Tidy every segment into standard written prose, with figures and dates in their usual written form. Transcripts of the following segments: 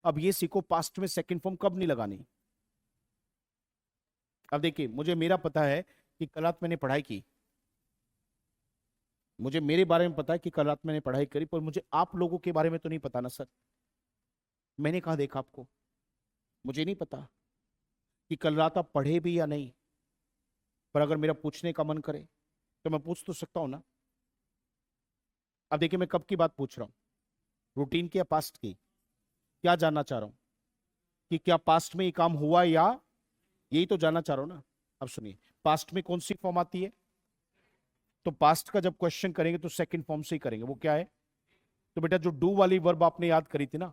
अब ये सीखो पास्ट में सेकंड फॉर्म कब नहीं लगानी। अब देखिए, मुझे मेरा पता है कि कल रात मैंने पढ़ाई की, मुझे मेरे बारे में पता है कि कल रात मैंने पढ़ाई करी, पर मुझे आप लोगों के बारे में तो नहीं पता ना सर। मैंने कहाँ देखा आपको, मुझे नहीं पता कि कल रात आप पढ़े भी या नहीं। पर अगर मेरा पूछने का मन करे तो मैं पूछ तो सकता हूं ना। अब देखिए, मैं कब की बात पूछ रहा हूँ, रूटीन की या पास्ट की? क्या जानना चाह रहा हूँ कि क्या पास्ट में ये काम हुआ, या यही तो जानना चाह रहा हूँ ना। अब सुनिए, पास्ट में कौन सी फॉर्म आती है? तो पास्ट का जब क्वेश्चन करेंगे तो सेकंड फॉर्म से ही करेंगे। वो क्या है? तो बेटा, जो डू वाली वर्ब आपने याद करी थी ना,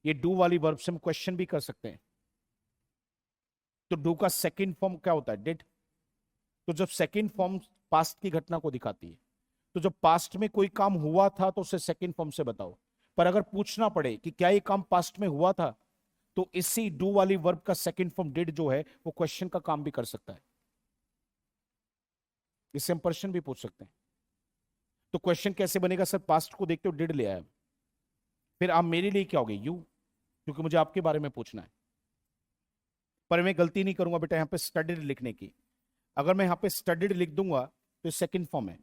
ये डू वाली वर्ब से हम क्वेश्चन भी कर सकते हैं। तो डू का सेकंड फॉर्म क्या होता है? डिड। तो जब सेकंड फॉर्म पास्ट की घटना को दिखाती है, तो जब पास्ट में कोई काम हुआ था तो उसे सेकंड फॉर्म से बताओ। पर अगर पूछना पड़े कि क्या ये काम पास्ट में हुआ था, तो इसी डू वाली वर्ब का सेकंड फॉर्म डिड जो है वो क्वेश्चन का काम भी कर सकता है। इससे हम प्रश्न भी पूछ सकते हैं। तो क्वेश्चन कैसे बनेगा सर? पास्ट को देखते हो डिड ले आया, फिर आप मेरे लिए क्या होगे? यू, क्योंकि मुझे आपके बारे में पूछना है। पर मैं गलती नहीं करूंगा बेटा यहाँ पे स्टडीड लिखने की। अगर मैं यहाँ पे स्टडीड लिख दूंगा तो सेकंड फॉर्म है,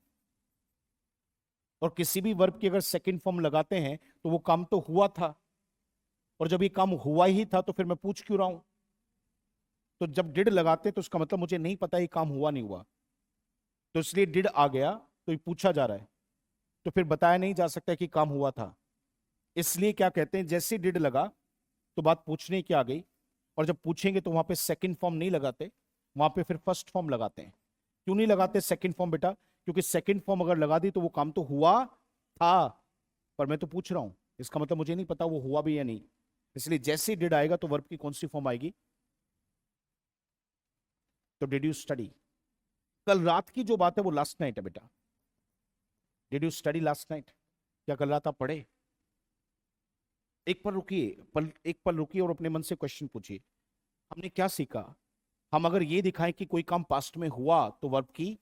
और किसी भी वर्ब की अगर सेकंड फॉर्म लगाते हैं तो वो काम तो हुआ था, और जब ये काम हुआ ही था तो फिर मैं पूछ क्यों रहा हूं? तो जब डिड लगाते हैं तो उसका मतलब मुझे नहीं पता ये काम हुआ नहीं हुआ, तो इसलिए डिड आ गया, तो ये पूछा जा रहा है, तो फिर बताया नहीं जा सकता कि काम हुआ था। इसलिए क्या कहते हैं, जैसे डिड लगा तो बात पूछने की आ गई, और जब पूछेंगे तो वहां पे सेकंड फॉर्म नहीं लगाते, वहां पे फिर फर्स्ट फॉर्म लगाते हैं। क्यों नहीं लगाते सेकंड फॉर्म बेटा? क्योंकि सेकंड फॉर्म अगर लगा दी तो वो काम तो हुआ था, पर मैं तो पूछ रहा हूं, इसका मतलब मुझे नहीं पता वो हुआ भी या नहीं। इसलिए जैसे डिड आएगा तो वर्ब की कौन सी फॉर्म आएगी? तो डिड यू स्टडी? कल रात की जो बात है वो लास्ट नाइट है बेटा। Did you study last night? क्या कल रात आप पढ़े? एक पल रुकिए, एक पल रुकिए और अपने मन से क्वेश्चन पूछिए। हमने क्या सीखा? हम अगर ये दिखाएं कि कोई काम पास्ट में हुआ तो वर्ब की,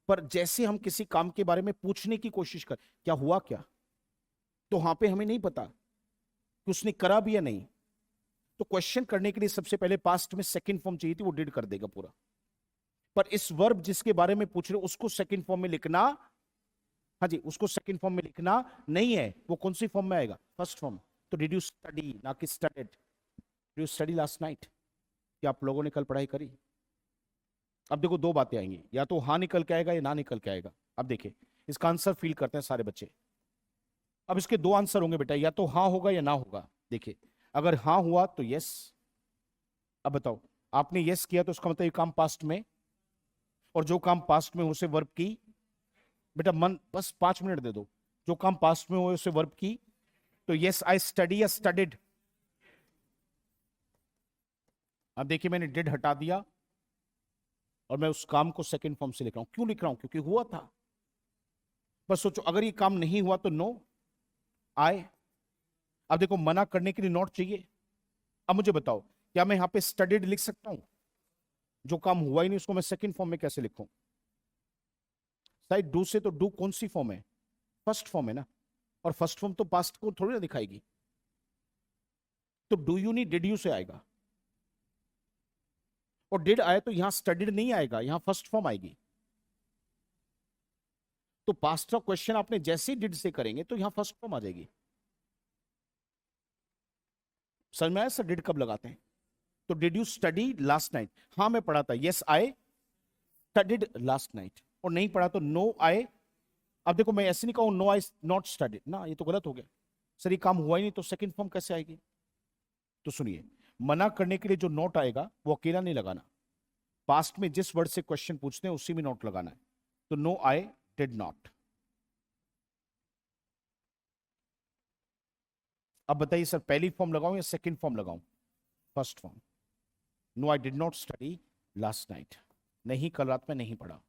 पर जैसे हम किसी काम के बारे में पूछने की कोशिश कर, क्या हुआ क्या, तो वहां पे हमें नहीं पता कि उसने करा भी या नहीं। तो क्वेश्चन करने के लिए सबसे पहले पास्ट में सेकंड फॉर्म चाहिए थी, वो डिड कर देगा पूरा। पर इस वर्ब जिसके बारे में पूछ रहे हो उसको सेकंड फॉर्म में लिखना, हाँ जी, उसको सेकंड फॉर्म में लिखना नहीं है। वो कौन सी फॉर्म में आएगा? First form. तो डिड यू स्टडी, ना कि studied. Did you study last night? क्या आप लोगों ने कल पढ़ाई करी? अब देखो, दो बातें आएंगी, या तो हाँ निकल के आएगा या ना निकल के आएगा। अब देखिए, इसका आंसर फील करते हैं सारे बच्चे। अब इसके दो आंसर होंगे बेटा, या तो हाँ होगा या ना होगा। देखिए, अगर हाँ हुआ तो यस। अब बताओ, आपने यस किया तो उसका मतलब ये काम पास्ट में, और जो काम पास्ट में हो उसे वर्ब की। बेटा मन, बस 5 मिनट दे दो। जो काम पास्ट में हो उसे वर्ब की। तो यस आई स्टडी या स्टडीड? अब देखिए, मैंने डिड हटा दिया और मैं उस काम को सेकंड फॉर्म से लिख रहा हूं। क्यों लिख रहा हूं? क्योंकि हुआ था। बस सोचो, अगर ये काम नहीं हुआ तो नो आई। अब देखो, मना करने के लिए नॉट चाहिए। अब मुझे बताओ, क्या मैं यहां पे स्टडीड लिख सकता हूं? जो काम हुआ ही नहीं उसको मैं सेकंड फॉर्म में कैसे लिखूं? साइड डू से तो डू कौन सी फॉर्म है? फर्स्ट फॉर्म है ना, और फर्स्ट फॉर्म तो पास्ट को थोड़ी ना दिखाएगी। तो डू यू नहीं डिड यू से आएगा, और डिड आए तो यहां स्टडीड नहीं आएगा, यहां फर्स्ट फॉर्म आएगी। तो पास्ट का क्वेश्चन आपने जैसे डिड से करेंगे तो यहां फर्स्ट फॉर्म आ जाएगी। समझ में आया सर डिड कब लगाते हैं? तो did you study last night? हाँ मैं पढ़ा था, yes I studied last night. और नहीं पढ़ा तो नो आई। अब देखो, मैं ऐसे नहीं कहूँ नो आई नॉट स्टडीड ना, ये तो गलत हो गया। सर ये काम हुआ ही नहीं तो सेकंड फॉर्म कैसे आएगी? तो सुनिए, मना करने के लिए जो नोट आएगा वो अकेला नहीं लगाना, पास्ट में जिस वर्ड से क्वेश्चन पूछते हैं उसी में नोट लगाना है। तो नो आई डिड नॉट। अब बताइए सर, पहली फॉर्म लगाऊं या सेकंड फॉर्म लगाऊं? First form. No I did not study last night. नहीं, कल रात में नहीं पढ़ा।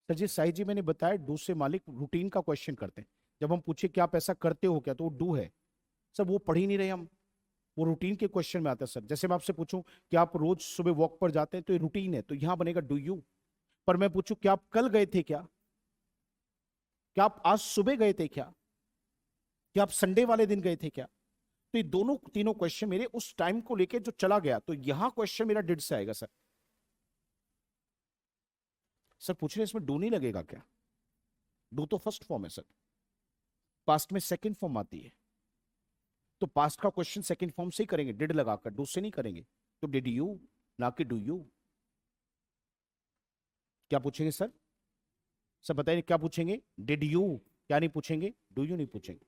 सर जी, साई जी मैंने बताया डू से मालिक रूटीन का क्वेश्चन करते हैं। जब हम पूछे कि आप ऐसा करते हो क्या, तो वो डू है। सर वो पढ़ ही नहीं रहे हम, वो रूटीन के क्वेश्चन में आता है सर। जैसे मैं आपसे पूछूं कि आप रोज सुबह वॉक पर जाते हैं, तो ये रूटीन है, तो यहां बनेगा डू यू। पर मैं पूछूं कि आप कल गए थे क्या, क्या आप आज सुबह गए थे क्या? क्या आप संडे वाले दिन गए थे क्या? तो ये दोनों तीनों क्वेश्चन मेरे उस टाइम को लेके जो चला गया, तो यहां क्वेश्चन मेरा डिड से आएगा सर। सर पूछ रहे इसमें डू नहीं लगेगा क्या? डू तो फर्स्ट फॉर्म है सर, पास्ट में सेकंड फॉर्म आती है, तो पास्ट का क्वेश्चन सेकंड फॉर्म से ही करेंगे, डिड लगाकर, डू से नहीं करेंगे। तो डिड यू, ना कि डू यू। क्या पूछेंगे सर? सर बताइए क्या पूछेंगे? डिड यू, क्या नहीं पूछेंगे? डू यू नहीं पूछेंगे।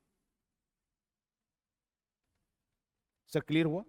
सर क्लियर हुआ?